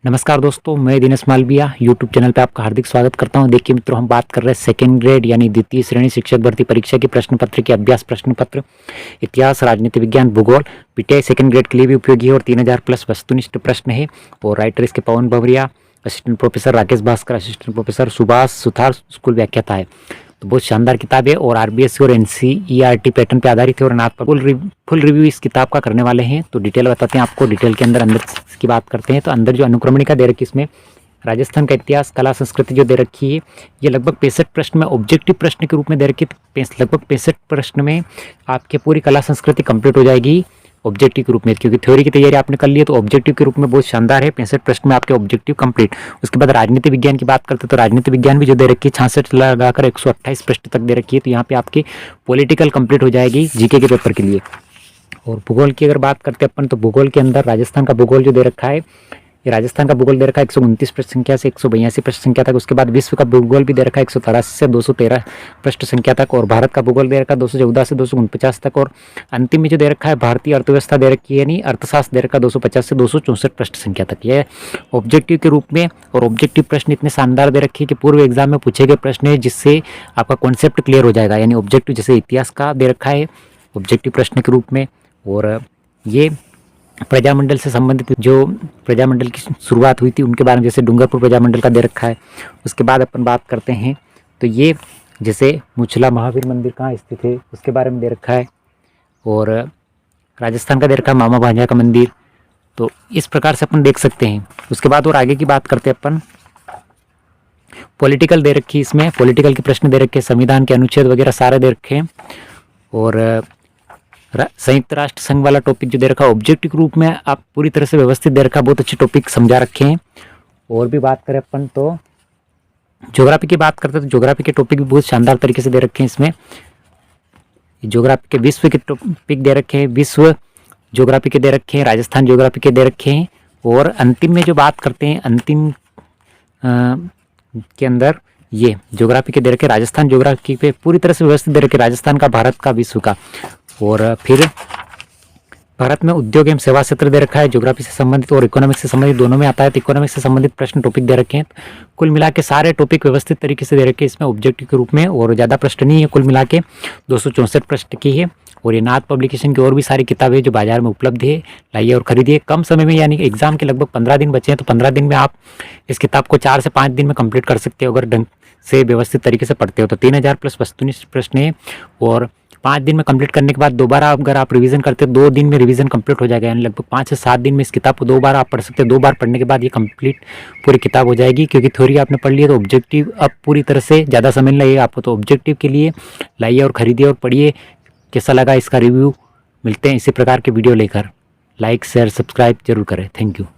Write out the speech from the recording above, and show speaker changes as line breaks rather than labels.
नमस्कार दोस्तों, मैं दिनेश मालविया यूट्यूब चैनल पे आपका हार्दिक स्वागत करता हूं। देखिए मित्रों, हम बात कर रहे हैं सेकेंड ग्रेड यानी द्वितीय श्रेणी शिक्षक भर्ती परीक्षा की प्रश्न पत्र के अभ्यास प्रश्न पत्र इतिहास, राजनीति विज्ञान, भूगोल पीटीआई सेकेंड ग्रेड के लिए भी उपयोगी है और 3000 प्लस वस्तुनिष्ठ प्रश्न है। और राइटर इसके Pawan Bhawariya, assistant professor Rakesh Bhaskar, assistant professor Subhash Suthar, school व्याख्याता है। तो बहुत शानदार किताब है और आरबीएससी और एनसीईआरटी पैटर्न पे आधारित है और आप फुल रिव्यू इस किताब का करने वाले हैं। तो डिटेल बताते हैं आपको। डिटेल के अंदर की बात करते हैं तो अंदर जो अनुक्रमणिका दे रखी है इसमें राजस्थान का इतिहास, कला, संस्कृति जो दे रखी है ये लगभग 65 प्रश्न में ऑब्जेक्टिव प्रश्न के रूप में दे रखी है। लगभग 65 प्रश्न में आपकी पूरी कला संस्कृति कंप्लीट हो जाएगी ऑब्जेक्टिव के रूप में, क्योंकि थ्योरी की तैयारी आपने कर ली है तो ऑब्जेक्टिव के रूप में बहुत शानदार है। 65 प्रश्न में आपके ऑब्जेक्टिव कंप्लीट। उसके बाद राजनीति विज्ञान की बात करते हैं तो राजनीति विज्ञान भी जो दे रखी है 66 लगाकर 128 प्रश्न तक दे रखी है। तो यहाँ पे आपकी पॉलिटिकल कंप्लीट हो जाएगी जीके के पेपर के लिए। और भूगोल की अगर बात करते हैं अपन तो भूगोल के अंदर राजस्थान का भूगोल जो दे रखा है, ये राजस्थान का भूगोल दे रखा है 129 प्रश्न संख्या से 182 प्रश्न संख्या तक। उसके बाद विश्व का भूगोल भी दे रखा है 183 से 213 प्रश्न संख्या तक। और भारत का भूगोल दे रखा है 214 से 249 तक। और अंतिम में जो दे रखा है भारतीय अर्थव्यवस्था दे रखी है, यानी अर्थशास्त्र दे रखा है 250 से 264 प्रश्न संख्या तक। यह ऑब्जेक्टिव के रूप में। और ऑब्जेक्टिव प्रश्न इतने शानदार दे रखे हैं कि पूर्व एग्जाम में पूछे गए प्रश्न है जिससे आपका कॉन्सेप्ट क्लियर हो जाएगा। यानी ऑब्जेक्टिव जैसे इतिहास का दे रखा है ऑब्जेक्टिव प्रश्न के रूप में। और ये प्रजामंडल से संबंधित जो प्रजामंडल की शुरुआत हुई थी उनके बारे में, जैसे डूंगरपुर प्रजामंडल का दे रखा है। उसके बाद अपन बात करते हैं तो ये जैसे मुछला महावीर मंदिर कहाँ स्थित है उसके बारे में दे रखा है। और राजस्थान का दे रखा है मामा भांजा का मंदिर। तो इस प्रकार से अपन देख सकते हैं। उसके बाद और आगे की बात करते हैं अपन। पॉलिटिकल दे रखी है इसमें, पॉलिटिकल के प्रश्न दे रखे हैं, संविधान के अनुच्छेद वगैरह सारे दे रखे हैं। और संयुक्त राष्ट्र संघ वाला टॉपिक जो दे रखा है ऑब्जेक्टिव रूप में आप पूरी तरह से व्यवस्थित दे रखा है, बहुत अच्छे टॉपिक समझा रखे हैं। और भी बात करें अपन तो ज्योग्राफी की बात करते हैं तो ज्योग्राफी के टॉपिक भी बहुत शानदार तरीके से दे रखे हैं इसमें। ज्योग्राफी के विश्व के टॉपिक दे रखे हैं, विश्व ज्योग्राफी के दे रखे हैं, राजस्थान ज्योग्राफी के दे रखे हैं। और अंतिम में जो बात करते हैं, अंतिम के अंदर ये ज्योग्राफी के दे रखे, राजस्थान ज्योग्राफी पे पूरी तरह से व्यवस्थित दे रखे, राजस्थान का, भारत का, विश्व का। और फिर भारत में उद्योग एवं सेवा क्षेत्र दे रखा है, ज्योग्राफी से संबंधित और इकोनॉमिक्स से संबंधित दोनों में आता है। तो इकोनॉमिक्स से संबंधित प्रश्न टॉपिक दे रखे हैं। कुल मिला के सारे टॉपिक व्यवस्थित तरीके से दे रखे हैं इसमें ऑब्जेक्टिव के रूप में। और ज़्यादा प्रश्न नहीं है, कुल मिला के 264 प्रश्न की है। और ये नाथ पब्लिकेशन की और भी सारी किताबें जो बाजार में उपलब्ध है, लाइए और खरीदिए कम समय में। यानी एग्जाम के लगभग 15 दिन बचे हैं तो 15 दिन में आप इस किताब को 4 से 5 दिन में कंप्लीट कर सकते हो अगर ढंग से व्यवस्थित तरीके से पढ़ते हो। तो 3000 प्लस वस्तुनिष्ठ प्रश्न है और 5 दिन में कंप्लीट करने के बाद दोबारा अगर आप रिवीजन करते हो 2 दिन में रिवीजन कंप्लीट हो जाएगा। यानी लगभग 5 से 7 दिन में इस किताब को 2 बार आप पढ़ सकते हो। 2 बार पढ़ने के बाद ये कंप्लीट पूरी किताब हो जाएगी, क्योंकि थ्योरी आपने पढ़ लिया तो ऑब्जेक्टिव अब पूरी तरह से ज़्यादा समय नहीं लगेगा आपको। तो ऑब्जेक्टिव के लिए लाइए और खरीदिए और पढ़िए। कैसा लगा इसका रिव्यू, मिलते हैं इसी प्रकार के वीडियो लेकर। लाइक शेयर सब्सक्राइब जरूर करें। Thank you.